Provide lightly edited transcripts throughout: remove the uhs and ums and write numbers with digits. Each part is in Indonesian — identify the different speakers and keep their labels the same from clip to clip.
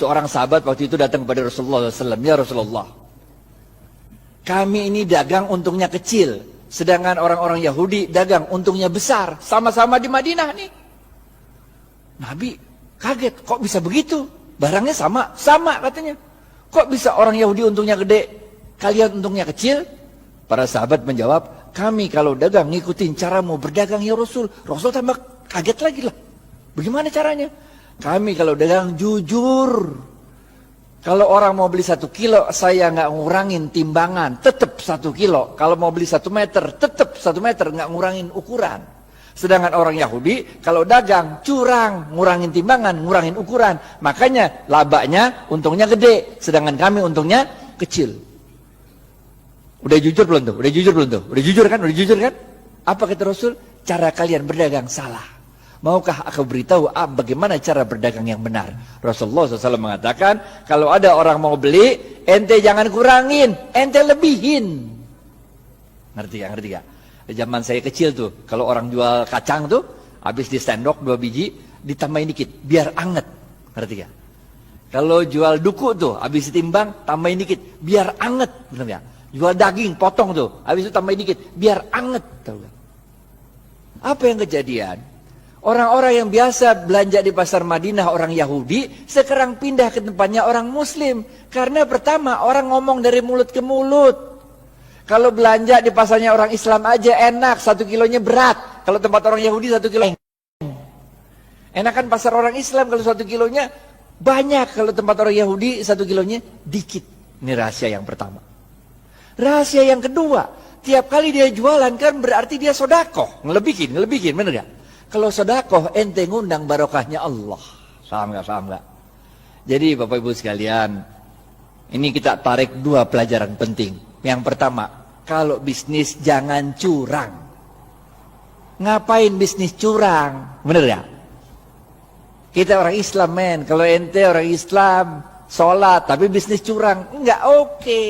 Speaker 1: Seorang sahabat waktu itu datang kepada Rasulullah SAW. Ya Rasulullah, kami ini dagang untungnya kecil, sedangkan orang-orang Yahudi dagang untungnya besar. Sama-sama di Madinah nih. Nabi kaget, kok bisa begitu? Barangnya sama, sama katanya. Kok bisa orang Yahudi untungnya gede, kalian untungnya kecil? Para sahabat menjawab, kami kalau dagang ngikutin caramu berdagang ya Rasul. Rasul tambah kaget lagi lah. Bagaimana caranya? Kami kalau dagang jujur. Kalau orang mau beli 1 kilo, saya nggak ngurangin timbangan, tetap 1 kilo. Kalau mau beli 1 meter, tetap 1 meter, nggak ngurangin ukuran. Sedangkan orang Yahudi, kalau dagang, curang, ngurangin timbangan, ngurangin ukuran. Makanya labanya, untungnya gede. Sedangkan kami untungnya kecil. Udah jujur belum tuh? Udah jujur belum tuh? Udah jujur kan? Udah jujur kan? Apa kata Rasul? Cara kalian berdagang salah. Maukah aku beritahu bagaimana cara berdagang yang benar? Rasulullah SAW mengatakan, kalau ada orang mau beli, ente jangan kurangin, ente lebihin. Ngerti gak? Ngerti gak? Zaman saya kecil tuh, kalau orang jual kacang tuh, habis di sendok 2 biji, ditambahin dikit, biar anget. Ngerti gak? Kalau jual duku tuh, habis ditimbang, tambahin dikit, biar anget. Bener gak? Jual daging, potong tuh, habis itu tambahin dikit, biar anget. Tahu gak? Apa yang kejadian? Orang-orang yang biasa belanja di pasar Madinah, orang Yahudi, sekarang pindah ke tempatnya orang Muslim. Karena pertama, orang ngomong dari mulut ke mulut. Kalau belanja di pasarnya orang Islam aja enak, 1 kilonya berat. Kalau tempat orang Yahudi 1 kilo. Enakan pasar orang Islam kalau 1 kilonya banyak. Kalau tempat orang Yahudi 1 kilonya dikit. Ini rahasia yang pertama. Rahasia yang kedua, tiap kali dia jualan kan berarti dia sodakoh. Ngelebihin, bener gak? Kalau sodakoh ente ngundang barokahnya Allah. Paham gak? Paham gak? Jadi Bapak Ibu sekalian, ini kita tarik 2 pelajaran penting. Yang pertama, kalau bisnis jangan curang. Ngapain bisnis curang? Bener gak? Kita orang Islam men. Kalau ente orang Islam, sholat tapi bisnis curang, enggak oke.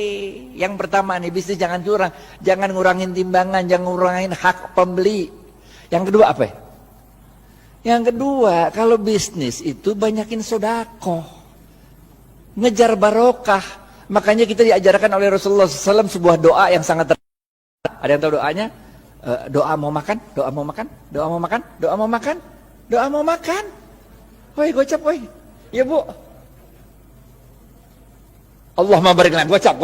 Speaker 1: Yang pertama nih, bisnis jangan curang. Jangan ngurangin timbangan, jangan ngurangin hak pembeli. Yang kedua apa ya? Yang kedua, kalau bisnis itu banyakin sodakoh, ngejar barokah. Makanya kita diajarkan oleh Rasulullah SAW sebuah doa yang sangat ada yang tahu doanya? Doa mau makan, doa mau makan, doa mau makan, doa mau makan, doa mau makan. Woi gocap woi, ya bu. Allah barik lana, gocap.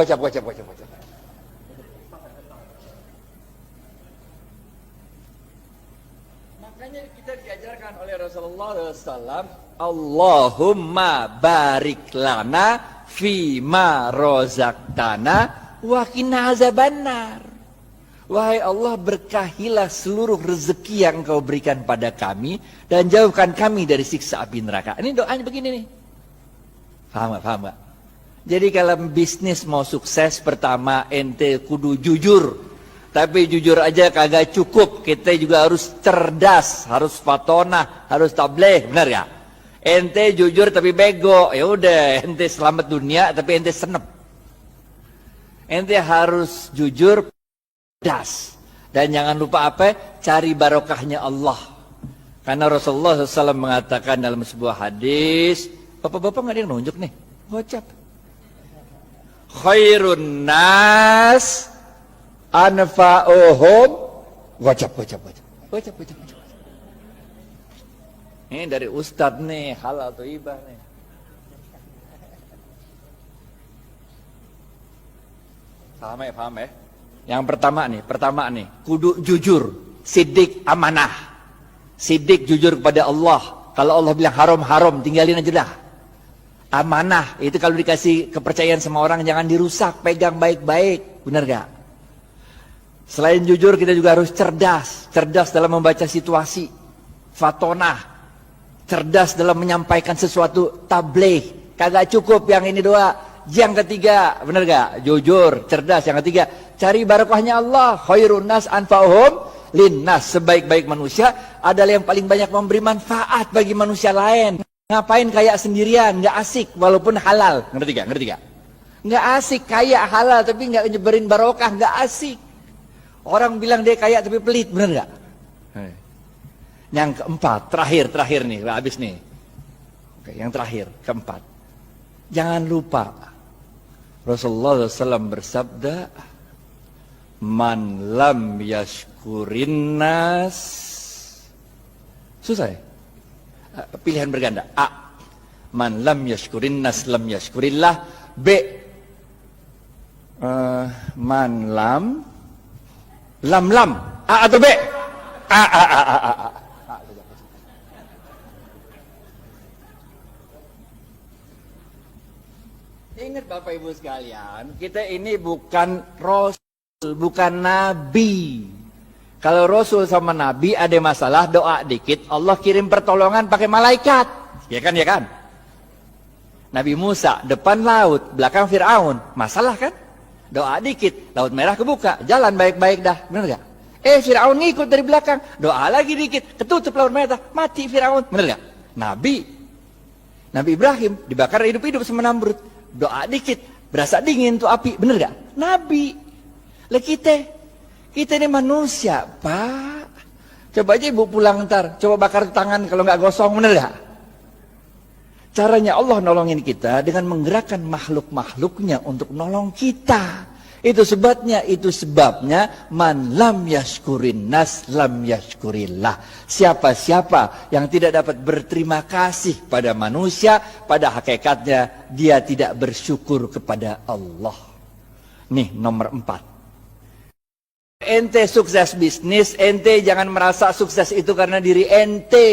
Speaker 1: Makanya kita diajarkan oleh Rasulullah SAW, Allahumma barik lana fima rozaktana wa qina azabannar. Wahai Allah, berkahilah seluruh rezeki yang Engkau berikan pada kami dan jauhkan kami dari siksa api neraka. Ini doanya begini nih. Paham gak? Jadi kalau bisnis mau sukses, pertama ente kudu jujur. Tapi jujur aja kagak cukup, kita juga harus cerdas, harus fatonah, harus tabligh, benar ya? Ente jujur tapi bego, ya udah ente selamat dunia tapi ente senep. Ente harus jujur, cerdas, dan jangan lupa apa? Cari barokahnya Allah. Karena Rasulullah SAW mengatakan dalam sebuah hadis, bapak-bapak nggak ada yang nunjuk nih, gocap. Khairun nas anfa'uhum gocap. Ini dari Ustadz nih, halal atau ibah nih. Paham ya? Yang pertama nih, kudu jujur, sidik amanah. Sidik jujur kepada Allah. Kalau Allah bilang haram, tinggalin aja dah. Amanah, itu kalau dikasih kepercayaan sama orang jangan dirusak, pegang baik-baik, benar gak? Selain jujur kita juga harus cerdas dalam membaca situasi, fatonah, cerdas dalam menyampaikan sesuatu, tabligh. Kagak cukup yang ini doa. Yang ketiga, benar gak? Jujur, cerdas. Yang ketiga, cari barokahnya Allah. Khairun nas anfa'uhum linnas. Sebaik-baik manusia adalah yang paling banyak memberi manfaat bagi manusia lain. Ngapain kayak sendirian, nggak asik walaupun halal. Ngerti gak? Nggak asik kayak halal tapi nggak nyebarin barokah, nggak asik. Orang bilang dia kaya tapi pelit, bener gak? Yang keempat, terakhir nih, habis nih. Oke, yang terakhir, keempat. Jangan lupa Rasulullah SAW bersabda, man lam yashkurin nas. Susah ya? Pilihan berganda. A, man lam yashkurin nas lam yashkurillah. B, man lam A atau B? A. Ingat Bapak Ibu sekalian, kita ini bukan Rasul, bukan Nabi. Kalau Rasul sama Nabi ada masalah, doa dikit, Allah kirim pertolongan pakai malaikat. Ya kan, ya kan? Nabi Musa, depan laut, belakang Fir'aun. Masalah kan? Doa dikit, laut merah kebuka, jalan baik-baik dah. Bener gak? Fir'aun ngikut dari belakang, doa lagi dikit, ketutup laut merah, mati Fir'aun. Bener gak? Nabi Ibrahim, dibakar hidup-hidup sama Namrud. Doa dikit, berasa dingin tuh api. Bener gak? Nabi. Lah kita ini manusia, Pak. Coba aja ibu pulang ntar, coba bakar tangan kalau nggak gosong, bener gak? Caranya Allah nolongin kita dengan menggerakkan makhluk-makhluknya untuk nolong kita. Itu sebabnya man lam yashkurin nas lam yashkurillah. Siapa-siapa yang tidak dapat berterima kasih pada manusia, pada hakikatnya dia tidak bersyukur kepada Allah. Nih nomor 4. Ente sukses bisnis, ente jangan merasa sukses itu karena diri ente,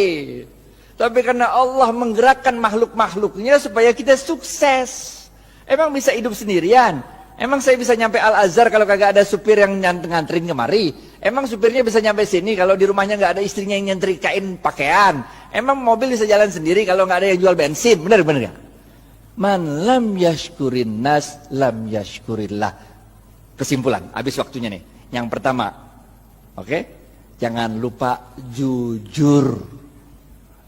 Speaker 1: tapi karena Allah menggerakkan makhluk-makhluknya supaya kita sukses. Emang bisa hidup sendirian? Emang saya bisa nyampe Al-Azhar kalau kagak ada supir yang nganterin kemari? Emang supirnya bisa nyampe sini kalau di rumahnya nggak ada istrinya yang nyetrikain pakaian? Emang mobil bisa jalan sendiri kalau nggak ada yang jual bensin? Bener gak? Man lam yashkurin nas lam yashkurillah. Kesimpulan, habis waktunya nih. Yang pertama, oke? Jangan lupa jujur.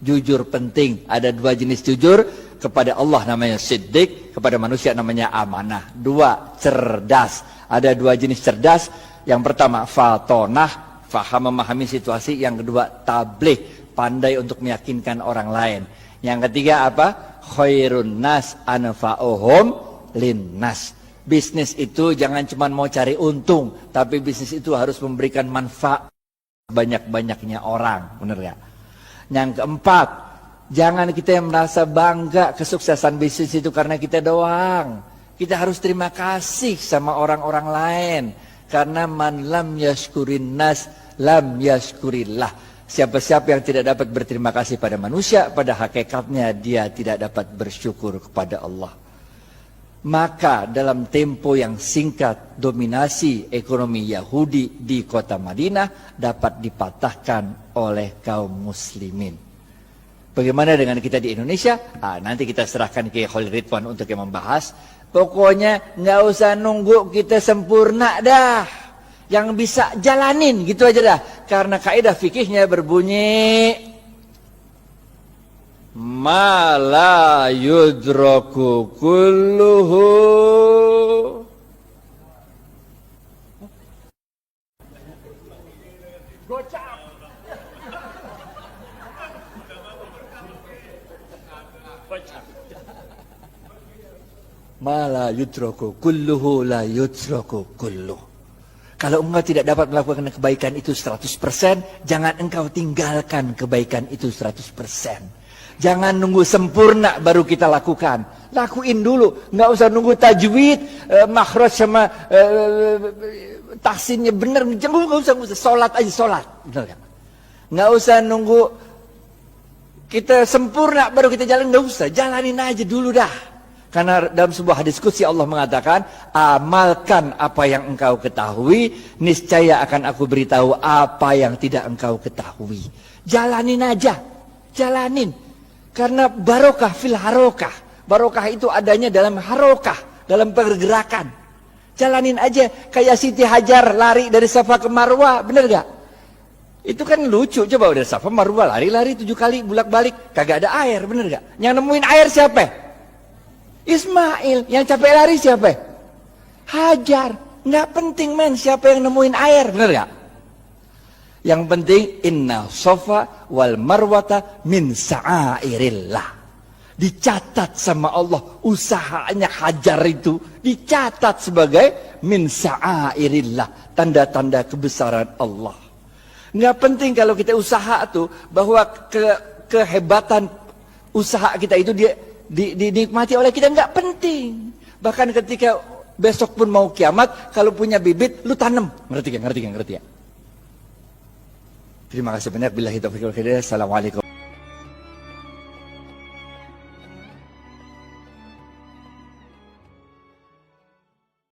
Speaker 1: Jujur penting. Ada 2 jenis jujur. Kepada Allah namanya siddiq, kepada manusia namanya amanah. 2, cerdas. Ada 2 jenis cerdas. Yang pertama fatonah, faham memahami situasi. Yang kedua tabligh, pandai untuk meyakinkan orang lain. Yang ketiga apa? Khairun nas anfa'uhum linnas. Bisnis itu jangan cuma mau cari untung, tapi bisnis itu harus memberikan manfaat banyak-banyaknya orang. Bener gak? Yang keempat, jangan kita yang merasa bangga kesuksesan bisnis itu karena kita doang. Kita harus terima kasih sama orang-orang lain. Karena man lam yashkurin nas lam yashkurillah. Siapa-siapa yang tidak dapat berterima kasih pada manusia, pada hakikatnya dia tidak dapat bersyukur kepada Allah. Maka dalam tempo yang singkat, dominasi ekonomi Yahudi di kota Madinah dapat dipatahkan oleh kaum muslimin. Bagaimana dengan kita di Indonesia? Nanti kita serahkan ke Khalil Ridwan untuk yang membahas. Pokoknya nggak usah nunggu kita sempurna dah. Yang bisa jalanin gitu aja dah. Karena kaidah fikihnya berbunyi ma la yudraku kulluhu ma la yudraku kulluhu la yudraku kulluh. Kalau engkau tidak dapat melakukan kebaikan itu 100%, jangan engkau tinggalkan kebaikan itu 100%. Jangan nunggu sempurna baru kita lakukan. Lakuin dulu. Nggak usah nunggu tajwid, makhraj sama tahsinnya benar. Nggak usah. Sholat aja sholat. Nggak usah nunggu kita sempurna baru kita jalan. Nggak usah. Jalanin aja dulu dah. Karena dalam sebuah hadis qudsi Allah mengatakan, amalkan apa yang engkau ketahui, niscaya akan aku beritahu apa yang tidak engkau ketahui. Jalanin aja. Jalanin. Karena barokah fil harokah. Barokah itu adanya dalam harokah, dalam pergerakan. Jalanin aja. Kayak Siti Hajar lari dari Safa ke Marwah, bener gak? Itu kan lucu. Coba udah Safa Marwah lari-lari 7 kali bolak-balik, kagak ada air, bener gak? Yang nemuin air siapa? Ismail. Yang capek lari siapa? Hajar. Nggak penting men siapa yang nemuin air, bener gak? Yang penting inna sofa wal marwata min sa'airillah. Dicatat sama Allah usahanya hajar itu, dicatat sebagai min sa'airillah, tanda-tanda kebesaran Allah. Nggak penting kalau kita usaha tuh bahwa kehebatan usaha kita itu dinikmati oleh kita, nggak penting. Bahkan ketika besok pun mau kiamat, kalau punya bibit lu tanam. Ngerti ya? Terima kasih banyak. Billahi taufiq wal hidayah. Assalamualaikum.